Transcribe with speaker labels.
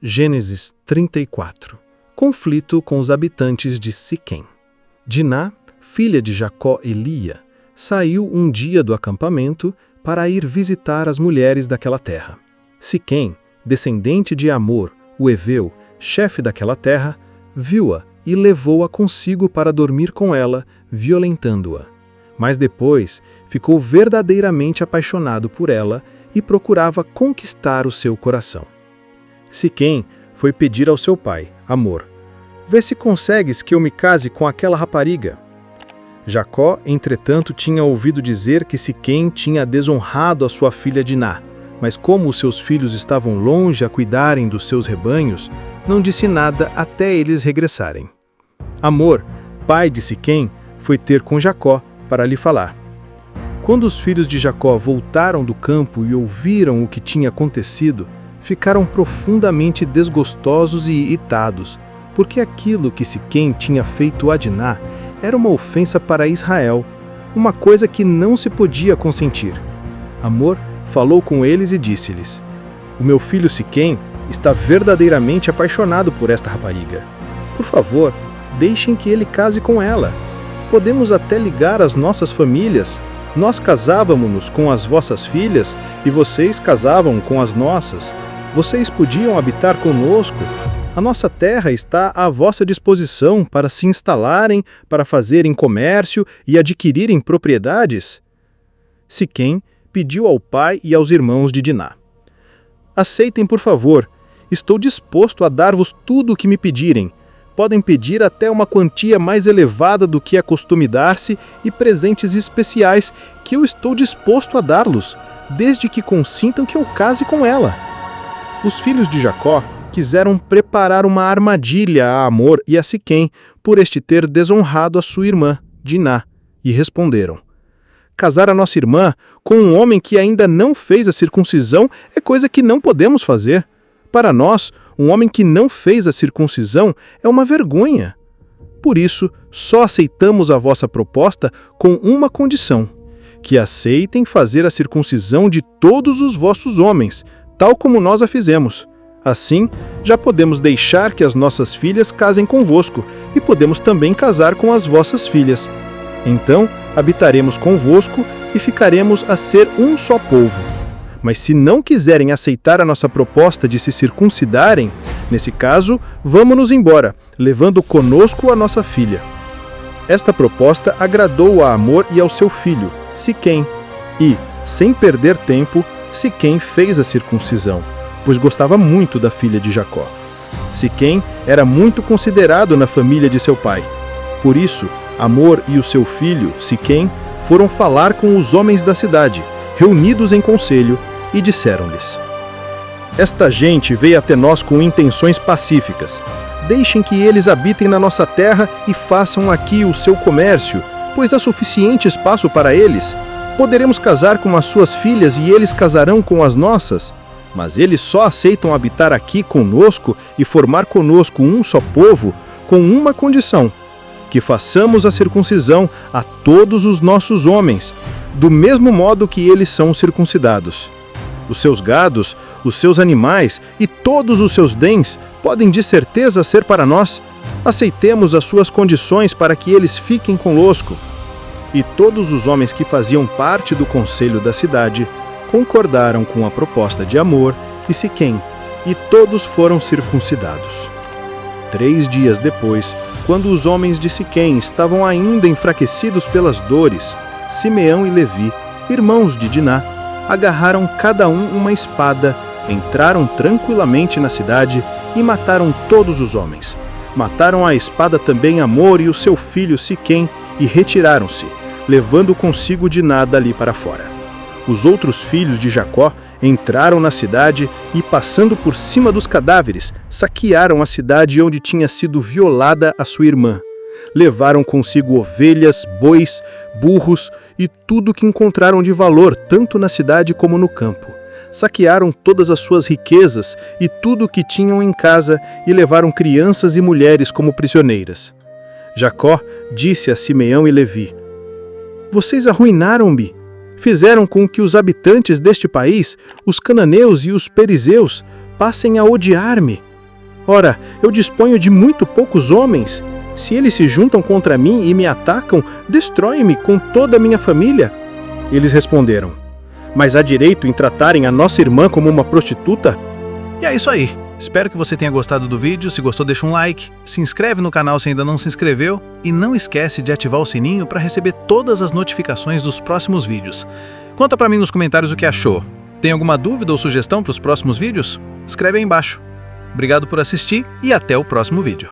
Speaker 1: Gênesis 34. Conflito com os habitantes de Siquém. Diná, filha de Jacó e Lia, saiu um dia do acampamento para ir visitar as mulheres daquela terra. Siquém, descendente de Amor, o heveu, chefe daquela terra, viu-a e levou-a consigo para dormir com ela, violentando-a. Mas depois ficou verdadeiramente apaixonado por ela e procurava conquistar o seu coração. Siquém foi pedir ao seu pai, Amor: "Vê se consegues que eu me case com aquela rapariga." Jacó, entretanto, tinha ouvido dizer que Siquém tinha desonrado a sua filha Diná, mas como os seus filhos estavam longe a cuidarem dos seus rebanhos, não disse nada até eles regressarem. Amor, pai de Siquém, foi ter com Jacó para lhe falar. Quando os filhos de Jacó voltaram do campo e ouviram o que tinha acontecido, ficaram profundamente desgostosos e irritados, porque aquilo que Siquém tinha feito a Diná era uma ofensa para Israel, uma coisa que não se podia consentir. Amor falou com eles e disse-lhes: "O meu filho Siquém está verdadeiramente apaixonado por esta rapariga. Por favor, deixem que ele case com ela. Podemos até ligar as nossas famílias. Nós casávamos-nos com as vossas filhas e vocês casavam com as nossas. Vocês podiam habitar conosco. A nossa terra está à vossa disposição para se instalarem, para fazerem comércio e adquirirem propriedades." Siquém pediu ao pai e aos irmãos de Diná: "Aceitem, por favor. Estou disposto a dar-vos tudo o que me pedirem. Podem pedir até uma quantia mais elevada do que é costume dar-se e presentes especiais que eu estou disposto a dar-los, desde que consintam que eu case com ela." Os filhos de Jacó quiseram preparar uma armadilha a Amor e a Siquém por este ter desonrado a sua irmã, Diná, e responderam: "Casar a nossa irmã com um homem que ainda não fez a circuncisão é coisa que não podemos fazer. Para nós, um homem que não fez a circuncisão é uma vergonha. Por isso, só aceitamos a vossa proposta com uma condição: que aceitem fazer a circuncisão de todos os vossos homens, tal como nós a fizemos. Assim, já podemos deixar que as nossas filhas casem convosco, e podemos também casar com as vossas filhas. Então, habitaremos convosco e ficaremos a ser um só povo. Mas se não quiserem aceitar a nossa proposta de se circuncidarem, nesse caso, vamos-nos embora, levando conosco a nossa filha." Esta proposta agradou a Amor e ao seu filho, Siquém, e, sem perder tempo, Siquém fez a circuncisão, pois gostava muito da filha de Jacó. Siquém era muito considerado na família de seu pai. Por isso, Amor e o seu filho, Siquém, foram falar com os homens da cidade, reunidos em conselho, e disseram-lhes: "Esta gente veio até nós com intenções pacíficas. Deixem que eles habitem na nossa terra e façam aqui o seu comércio, pois há suficiente espaço para eles. Poderemos casar com as suas filhas e eles casarão com as nossas. Mas eles só aceitam habitar aqui conosco e formar conosco um só povo com uma condição: que façamos a circuncisão a todos os nossos homens, do mesmo modo que eles são circuncidados. Os seus gados, os seus animais e todos os seus bens podem de certeza ser para nós. Aceitemos as suas condições para que eles fiquem conosco." E todos os homens que faziam parte do conselho da cidade concordaram com a proposta de Amor e Siquém, e todos foram circuncidados. 3 dias depois, quando os homens de Siquém estavam ainda enfraquecidos pelas dores, Simeão e Levi, irmãos de Diná, agarraram cada um uma espada, entraram tranquilamente na cidade e mataram todos os homens. Mataram à espada também Amor e o seu filho Siquém e retiraram-se, levando consigo Diná dali para fora. Os outros filhos de Jacó entraram na cidade e, passando por cima dos cadáveres, saquearam a cidade onde tinha sido violada a sua irmã. Levaram consigo ovelhas, bois, burros e tudo que encontraram de valor, tanto na cidade como no campo. Saquearam todas as suas riquezas e tudo o que tinham em casa e levaram crianças e mulheres como prisioneiras. Jacó disse a Simeão e Levi: "Vocês arruinaram-me. Fizeram com que os habitantes deste país, os cananeus e os perizeus, passem a odiar-me. Ora, eu disponho de muito poucos homens. Se eles se juntam contra mim e me atacam, destroem-me com toda a minha família. Eles responderam: Mas há direito em tratarem a nossa irmã como uma prostituta?
Speaker 2: E é isso aí. Espero que você tenha gostado do vídeo. Se gostou, deixa um like, se inscreve no canal se ainda não se inscreveu e não esquece de ativar o sininho para receber todas as notificações dos próximos vídeos. Conta para mim nos comentários o que achou. Tem alguma dúvida ou sugestão para os próximos vídeos? Escreve aí embaixo. Obrigado por assistir e até o próximo vídeo.